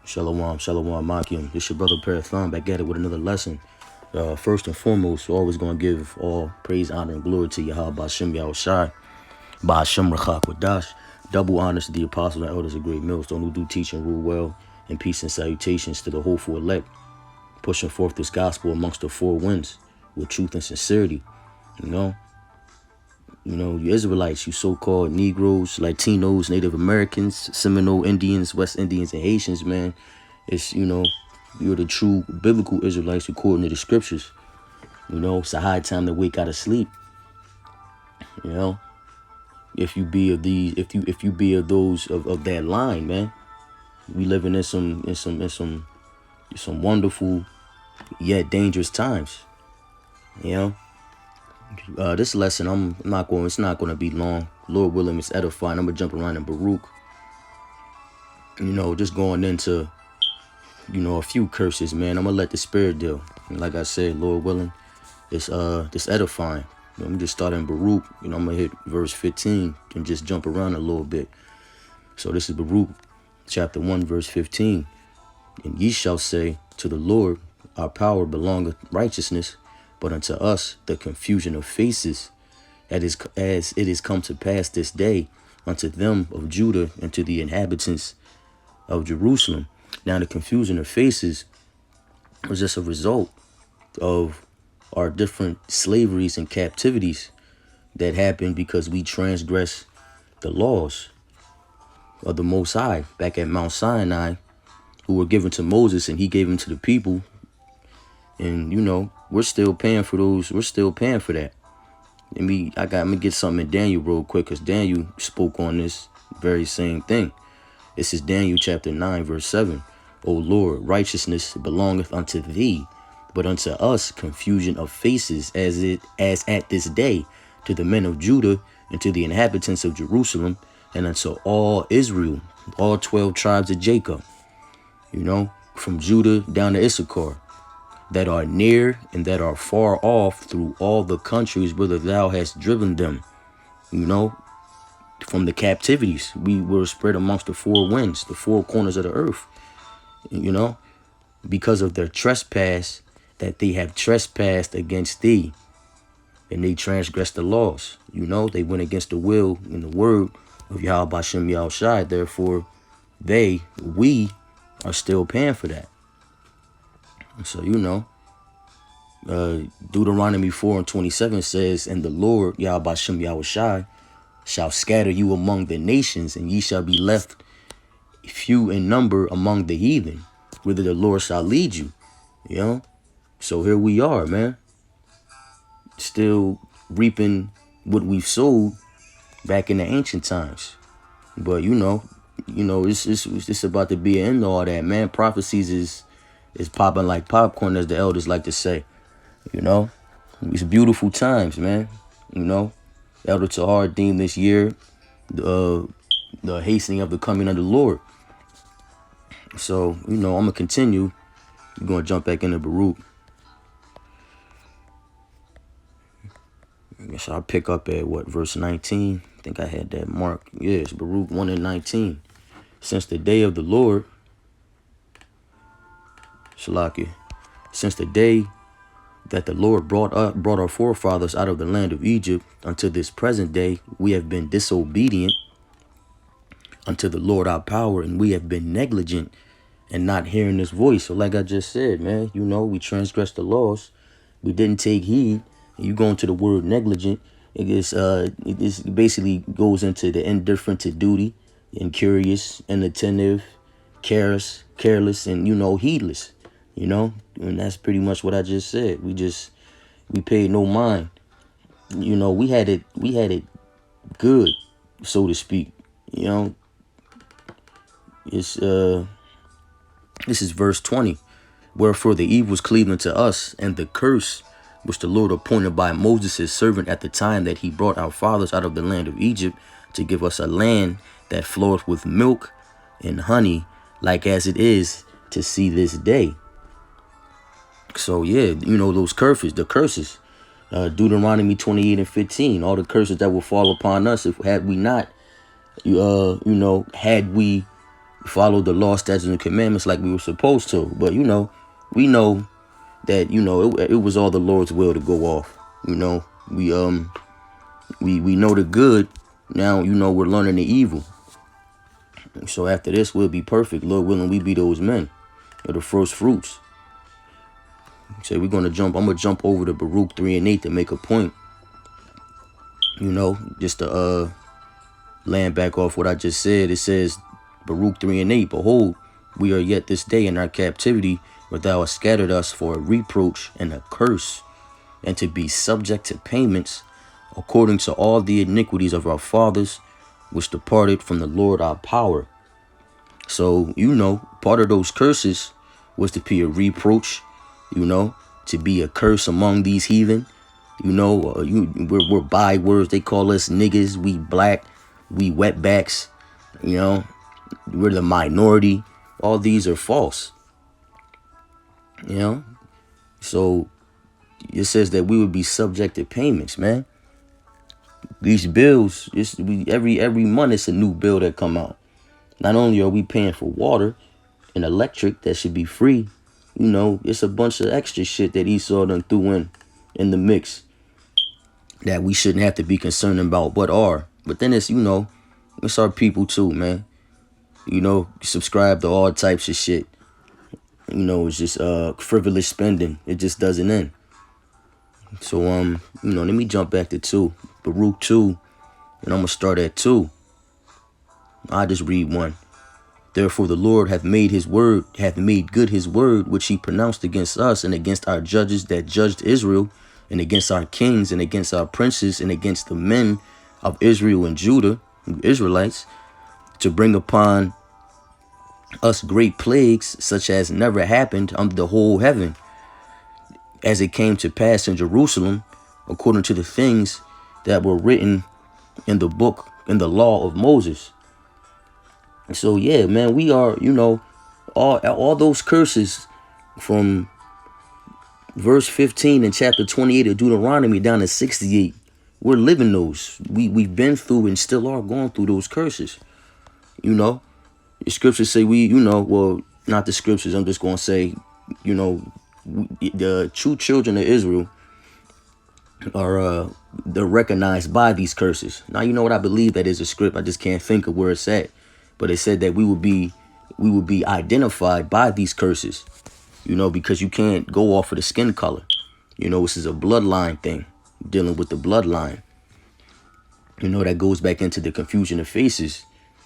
Shalom, shalom, Makim. This your brother Parathon back at it with another lesson. First and foremost, we're always going to give all praise, honor, and glory to Yahweh Ba'ashem Yahushai, Ba'ashem Rachak Wadash. Double honors to the apostles and elders of great millstone who do teach and rule well, and peace and salutations to the hopeful elect, pushing forth this gospel amongst the four winds with truth and sincerity. You Israelites, you so-called Negroes, Latinos, Native Americans, Seminole Indians, West Indians, and Haitians, man. It's, you're the true biblical Israelites according to the scriptures. It's a high time to wake out of sleep. If you be of these, if you be of those of that line, man. We living in some wonderful yet dangerous times. This lesson, it's not going to be long. Lord willing, it's edifying. I'm going to jump around in Baruch. Just going into, a few curses, man. I'm going to let the Spirit deal. And like I said, Lord willing, it's edifying. Let me just start in Baruch. I'm going to hit verse 15 and just jump around a little bit. So this is Baruch, chapter 1, verse 15. And ye shall say to the Lord, our power belongeth righteousness, but unto us the confusion of faces, as it is come to pass this day unto them of Judah and to the inhabitants of Jerusalem. Now the confusion of faces was just a result of our different slaveries and captivities that happened because we transgressed the laws of the Most High back at Mount Sinai, who were given to Moses, and he gave them to the people. And, we're still paying for those. We're still paying for that. Let me get something in Daniel real quick, because Daniel spoke on this very same thing. This is Daniel chapter 9, verse 7. O Lord, righteousness belongeth unto thee, but unto us confusion of faces, as at this day, to the men of Judah and to the inhabitants of Jerusalem, and unto all Israel, all 12 tribes of Jacob, from Judah down to Issachar, that are near and that are far off through all the countries whither thou hast driven them, from the captivities. We were spread amongst the four winds, the four corners of the earth, because of their trespass that they have trespassed against thee, and they transgressed the laws. They went against the will and the word of Yahweh Ba'ashem Yahushai. Therefore, we are still paying for that. So, Deuteronomy 4:27 says, and the Lord, Yahweh Ba'ashem Yahushai, shall scatter you among the nations, and ye shall be left few in number among the heathen, whither the Lord shall lead you. So here we are, man, still reaping what we've sowed back in the ancient times. But, it's about to be an end to all that, man. Prophecies is popping like popcorn, as the elders like to say. It's beautiful times, man. Elder Tahar deemed this year the hastening of the coming of the Lord. So, I'm going to continue. We're going to jump back into Baruch. I guess I'll pick up at, verse 19? I think I had that marked. Yeah, it's Baruch 1 and 19. Since the day of the Lord, Shalaki, since the day that the Lord brought our forefathers out of the land of Egypt unto this present day, we have been disobedient unto the Lord our power, and we have been negligent and not hearing his voice. So like I just said, man, we transgressed the laws. We didn't take heed. And you go into the word negligent, it basically goes into the indifferent to duty, incurious, inattentive, careless, and, heedless. And that's pretty much what I just said. We paid no mind. We had it good, so to speak. It's this is verse 20. Wherefore the evils cleave unto us, and the curse which the Lord appointed by Moses his servant at the time that he brought our fathers out of the land of Egypt, to give us a land that floweth with milk and honey, like as it is to see this day. So yeah, those the curses, Deuteronomy 28 and 15, all the curses that will fall upon us had we not, had we followed the law, statutes, and commandments like we were supposed to. But, we know that, it was all the Lord's will to go off. We know the good. Now, we're learning the evil. So after this, we'll be perfect. Lord willing, we be those men. Or the first fruits. So I'm going to jump over to Baruch 3 and 8 to make a point. Just to land back off what I just said. It says, Baruch 3 and 8, behold, we are yet this day in our captivity, where thou hast scattered us for a reproach and a curse, and to be subject to payments, according to all the iniquities of our fathers, which departed from the Lord our power. So, part of those curses was to be a reproach, to be a curse among these heathen. We're bywords. They call us niggas. We black. We wetbacks. We're the minority. All these are false. So it says that we would be subject to payments, man. These bills, every month it's a new bill that come out. Not only are we paying for water and electric that should be free, it's a bunch of extra shit that Esau done threw in the mix that we shouldn't have to be concerned about, but are. But then it's our people too, man. Subscribe to all types of shit. It's just frivolous spending. It just doesn't end. So let me jump back to 2. Baruch 2, and I'm gonna start at 2. I just read 1. Therefore the Lord hath made good his word which he pronounced against us, and against our judges that judged Israel, and against our kings, and against our princes, and against the men of Israel and Judah, Israelites, to bring upon us great plagues, such as never happened under the whole heaven, as it came to pass in Jerusalem, according to the things that were written in the book, in the law of Moses. So yeah, man, we are, all those curses from verse 15 in chapter 28 of Deuteronomy down to 68. We're living those. We've been through and still are going through those curses. The scriptures say well, not the scriptures. I'm just going to say, the true children of Israel are they're recognized by these curses. Now, what I believe that is a script. I just can't think of where it's at. But it said that we would be identified by these curses, because you can't go off of the skin color. This is a bloodline thing, dealing with the bloodline. That goes back into the confusion of faces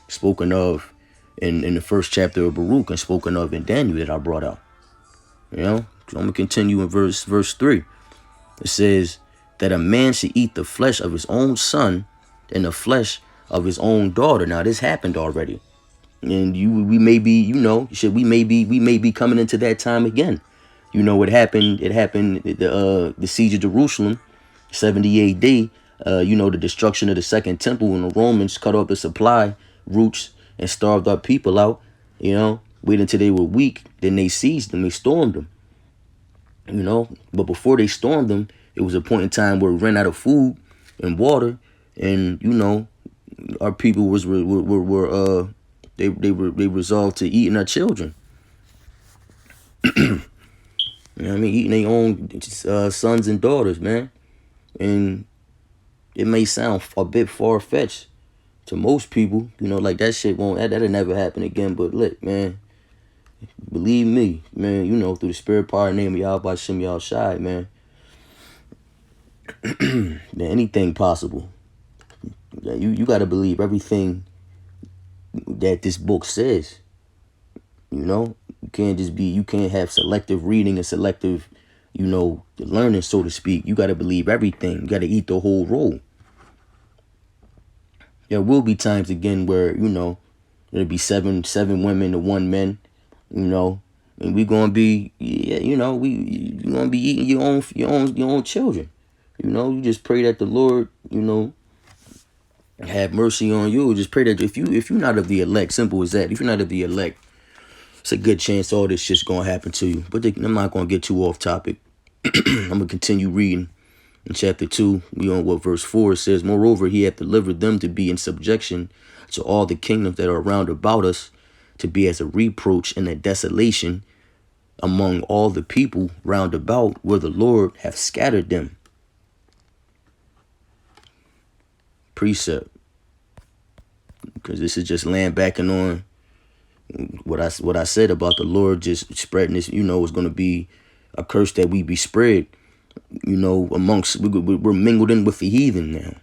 spoken of in the first chapter of Baruch and spoken of in Daniel that I brought out. So I'm going to continue in verse 3. It says that a man should eat the flesh of his own son and the flesh of his own daughter. Now this happened already, and we may be, we may be coming into that time again. What happened? It happened the siege of Jerusalem, 70 AD. The destruction of the second temple when the Romans cut off the supply routes and starved our people out. Wait until they were weak, then they seized them, they stormed them. But before they stormed them, it was a point in time where we ran out of food and water, and our people they resolved to eating our children. Eating their own sons and daughters, man. And it may sound a bit far-fetched to most people, like that shit that'll never happen again. But look, man, believe me, man, through the spirit power and name of Yahweh Shem Yahushai, man, anything possible. You got to believe everything that this book says. You can't have selective reading and selective, learning, so to speak. You got to believe everything. You got to eat the whole roll. There will be times again where, there'll be seven women to 1 man, and we're going to be, you're going to be eating your own children. You just pray that the Lord, have mercy on you. Just pray that if you're not of the elect, simple as that. If you're not of the elect, it's a good chance all this shit's going to happen to you. But I'm not going to get too off topic. I'm going to continue reading. In chapter 2, we on what verse 4 says, moreover, he hath delivered them to be in subjection to all the kingdoms that are round about us, to be as a reproach and a desolation among all the people round about where the Lord hath scattered them. Precept. Because this is just laying backing on what I said about the Lord just spreading this, is going to be a curse that we be spread, amongst, we're mingled in with the heathen now.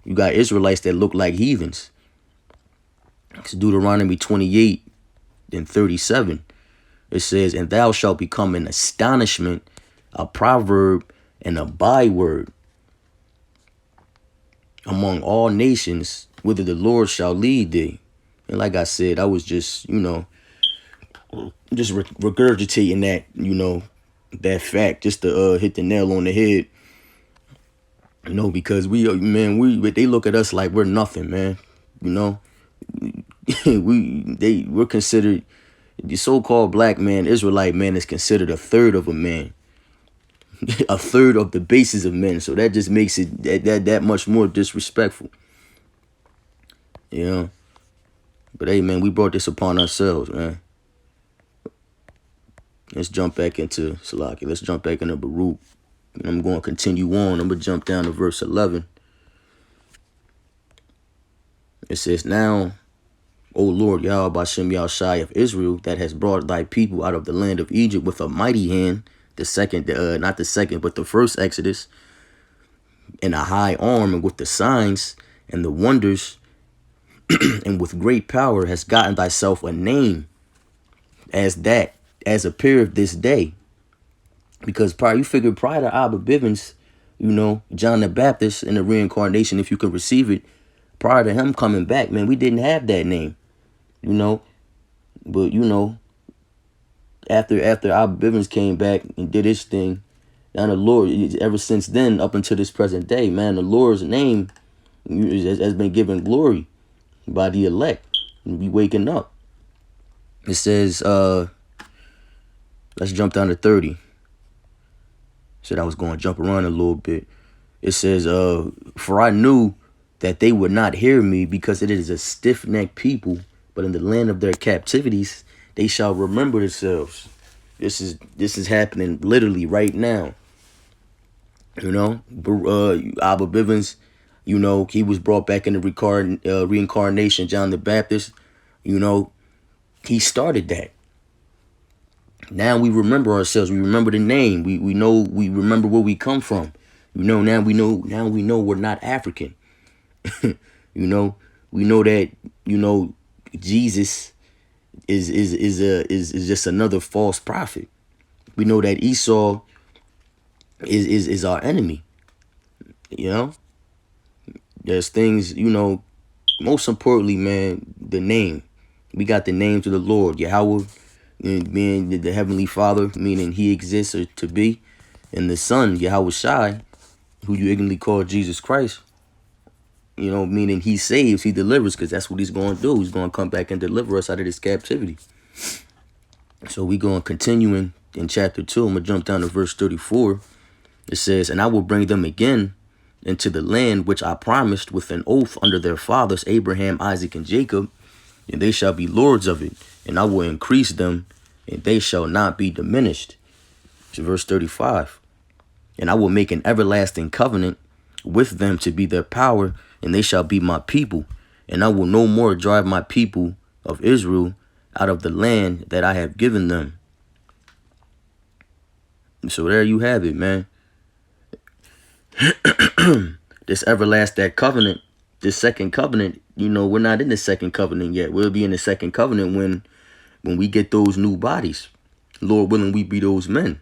You got Israelites that look like heathens. It's Deuteronomy 28 and 37. It says, and thou shalt become an astonishment, a proverb, and a byword among all nations, whither the Lord shall lead thee. And like I said, I was just, regurgitating that, that fact, just to hit the nail on the head. Because they look at us like we're nothing, man. We're considered, the so-called black man, Israelite man, is considered a third of a man. A third of the basis of men. So that just makes it that much more disrespectful. But hey, man, we brought this upon ourselves, man. Let's jump back into Salaki. Let's jump back into Baruch. And I'm going to continue on. I'm going to jump down to verse 11. It says, now, O Lord, Yahweh Bashem Yahushai of Israel, that has brought thy people out of the land of Egypt with a mighty hand, the first Exodus, in a high arm, and with the signs and the wonders, and with great power, has gotten thyself a name as appeareth this day. Because you figure prior to Abba Bivens, John the Baptist and the reincarnation, if you can receive it, prior to him coming back, man, we didn't have that name, But, after Abba Bivens came back and did his thing, and the Lord, ever since then, up until this present day, man, the Lord's name has been given glory by the elect. And we waking up. It says, let's jump down to 30. Said I was going to jump around a little bit. It says, for I knew that they would not hear me, because it is a stiff-necked people, but in the land of their captivities they shall remember themselves. This is happening literally right now. Abba Bivens, he was brought back in the reincarnation. John the Baptist, he started that. Now we remember ourselves. We remember the name. We remember where we come from. Now we know we're not African. We know that, Jesus is just another false prophet. We know that Esau is our enemy. There's things, most importantly, man, the name. We got the names of the Lord, Yahweh, being the Heavenly Father, meaning he exists or to be, and the Son, Yahweh Shai, who you ignorantly call Jesus Christ, meaning he saves, he delivers, because that's what he's going to do. He's going to come back and deliver us out of this captivity. So we going to continue in chapter 2. I'm going to jump down to verse 34. It says, and I will bring them again into the land which I promised with an oath under their fathers, Abraham, Isaac, and Jacob, and they shall be lords of it, and I will increase them, and they shall not be diminished. It's verse 35. And I will make an everlasting covenant with them to be their power, and they shall be my people, and I will no more drive my people of Israel out of the land that I have given them. So there you have it, man. This everlasting covenant, this second covenant, we're not in the second covenant yet. We'll be in the second covenant when we get those new bodies. Lord willing, we be those men.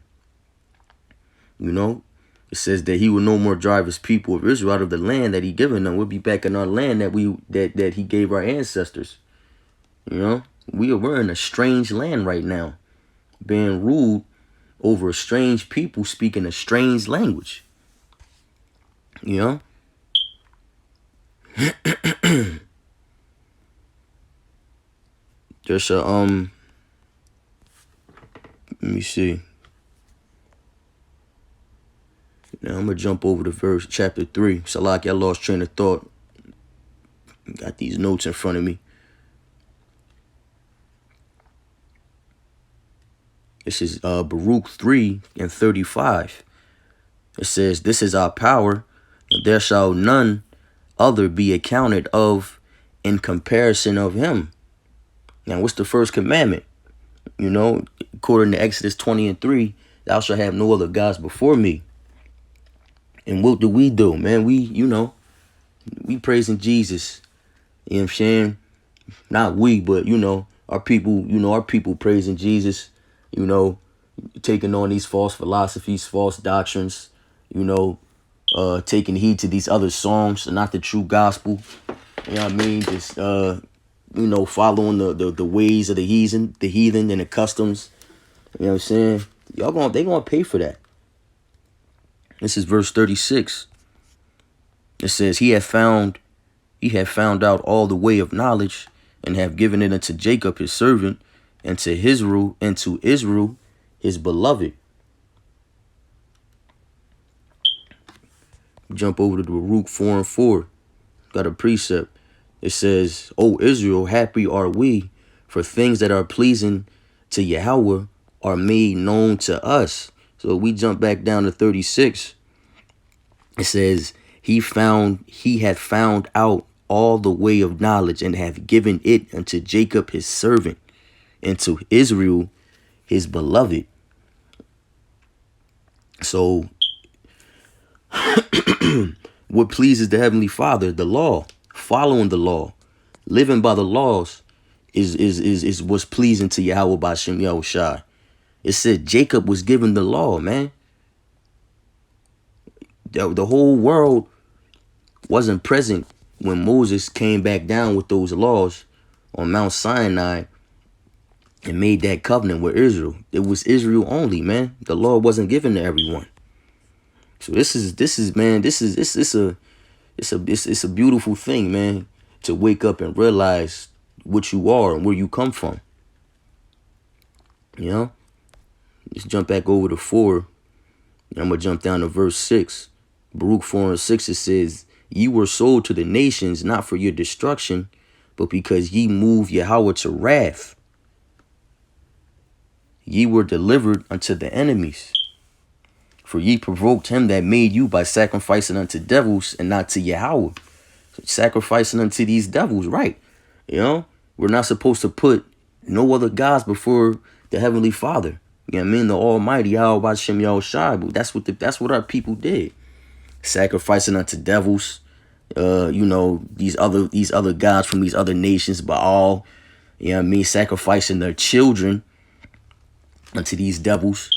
It says that he will no more drive his people of Israel out of the land that he given them. We'll be back in our land that he gave our ancestors. We're in a strange land right now, being ruled over a strange people speaking a strange language. Just let me see. Now I'm gonna jump over to chapter 3. Salaki, I lost train of thought. Got these notes in front of me. This is Baruch 3:35. It says, "This is our power, and there shall none other be accounted of in comparison of him." Now, what's the first commandment? You know, according to Exodus 20:3, thou shalt have no other gods before me. And what do, man? We praising Jesus. You know what I'm saying? Not we, but, our people praising Jesus, taking on these false philosophies, false doctrines, taking heed to these other songs and not the true gospel. You know what I mean? Just, following the ways of the heathen and the customs. You know what I'm saying? They gonna pay for that. This is verse 36. It says, he had found out all the way of knowledge, and have given it unto Jacob his servant, and to Israel his beloved. Jump over to the Baruch 4:4. Got a precept. It says, "O Israel, happy are we, for things that are pleasing to Yahweh are made known to us." So we jump back down to 36. It says, he had found out all the way of knowledge, and have given it unto Jacob his servant, and to Israel his beloved. So what pleases the Heavenly Father? The law. Following the law, living by the laws is what's pleasing to Yahweh by Shem Yahushai. It said Jacob was given the law, man. The whole world wasn't present when Moses came back down with those laws on Mount Sinai and made that covenant with Israel. It was Israel only, man. The law wasn't given to everyone. So it's a beautiful thing, man, to wake up and realize what you are and where you come from. Let's jump back over to 4. I'm gonna jump down to verse 6. Baruch 4:6, it says, "Ye were sold to the nations, not for your destruction, but because ye moved Yahweh to wrath. Ye were delivered unto the enemies. For ye provoked him that made you by sacrificing unto devils and not to Yahweh." So sacrificing unto these devils, right? We're not supposed to put no other gods before the Heavenly Father. You know what I mean? The Almighty Yahweh Shem Yahushai. But that's what our people did. Sacrificing unto devils, these other gods from these other nations, Baal, sacrificing their children unto these devils,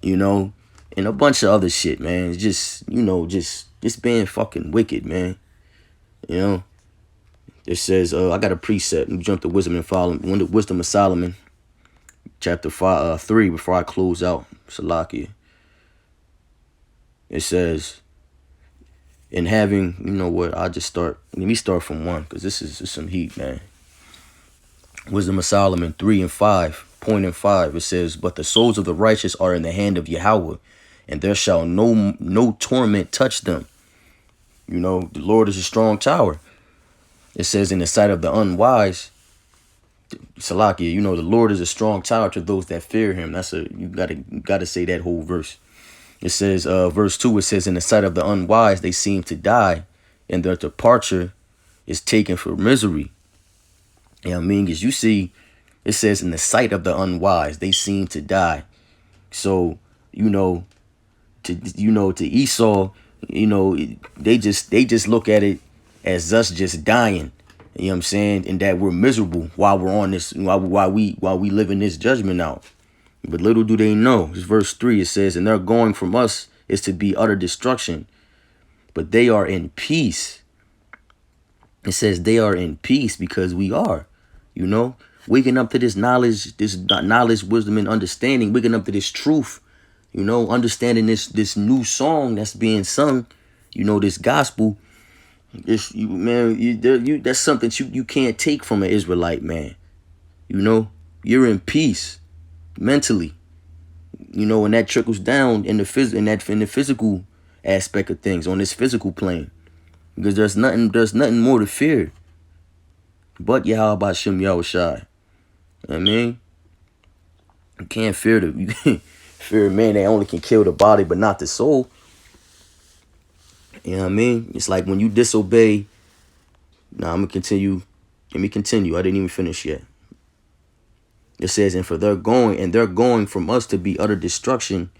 and a bunch of other shit, man. It's just being fucking wicked, man. It says, I got a precept. Let me jump to Wisdom of Solomon, chapter 3, before I close out. Salakia. It says, in having, I'll just start. Let me start from 1, because this is some heat, man. Wisdom of Solomon 3:5. It says, "But the souls of the righteous are in the hand of Yahweh, and there shall no torment touch them." The Lord is a strong tower. It says, in the sight of the unwise, Salakia, the Lord is a strong tower to those that fear him. You gotta say that whole verse. It says, verse 2, it says, "In the sight of the unwise, they seem to die, and their departure is taken for misery." You know what I mean? Because you see, it says, in the sight of the unwise, they seem to die. So, to Esau, they just look at it as us just dying. You know what I'm saying? And that we're miserable while we're on this, while we live in this judgment out. But little do they know. It's verse 3. It says, "And their going from us is to be utter destruction, but they are in peace." It says they are in peace because we are, waking up to this knowledge, wisdom, and understanding, waking up to this truth, understanding this new song that's being sung, this gospel. That's something you can't take from an Israelite, man. You're in peace mentally, and that trickles down in the physical aspect of things, on this physical plane, because there's nothing more to fear but Yahweh Shem Yahushai. I mean, You can't fear you can't fear a man that only can kill the body but not the soul. You know what I mean? It's like when you disobey. Now I'm gonna continue. Let me continue. I didn't even finish yet. It says, and they're going from us to be utter destruction,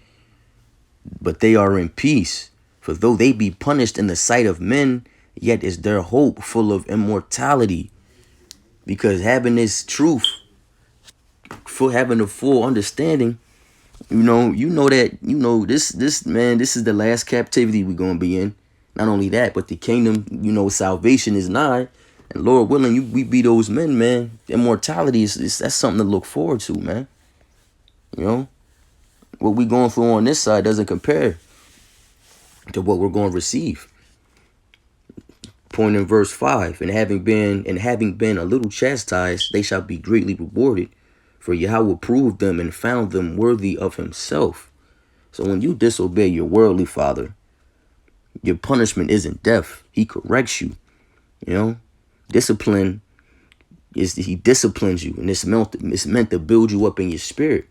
but they are in peace. For though they be punished in the sight of men, yet is their hope full of immortality. Because having this truth, for having a full understanding, you know this man, this is the last captivity we're gonna be in. Not only that, but the kingdom, salvation is nigh. And Lord willing, we be those men, man. Immortality that's something to look forward to, man. What we going through on this side doesn't compare to what we're going to receive. Point in verse 5, and having been a little chastised, they shall be greatly rewarded. For Yahweh proved them and found them worthy of himself. So when you disobey your worldly father, your punishment isn't death. He corrects you. Discipline he disciplines you, and it's meant to build you up in your spirit.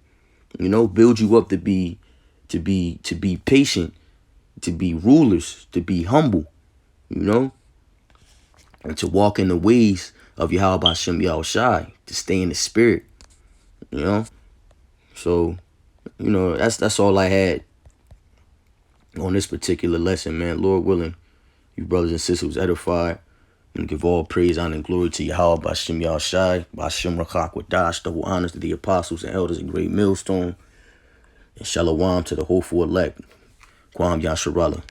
Build you up to be patient, to be rulers, to be humble, and to walk in the ways of Yahweh Hashem Yahushai, to stay in the spirit, So, that's all I had on this particular lesson, man. Lord willing, you brothers and sisters was edified. And give all praise, honor, and glory to Yahweh Bashem Yahushai, Bashem Rakak Wadash, double honors to the apostles and elders in Great Millstone, and Shalom to the hopeful elect, Kwam Yasharallah.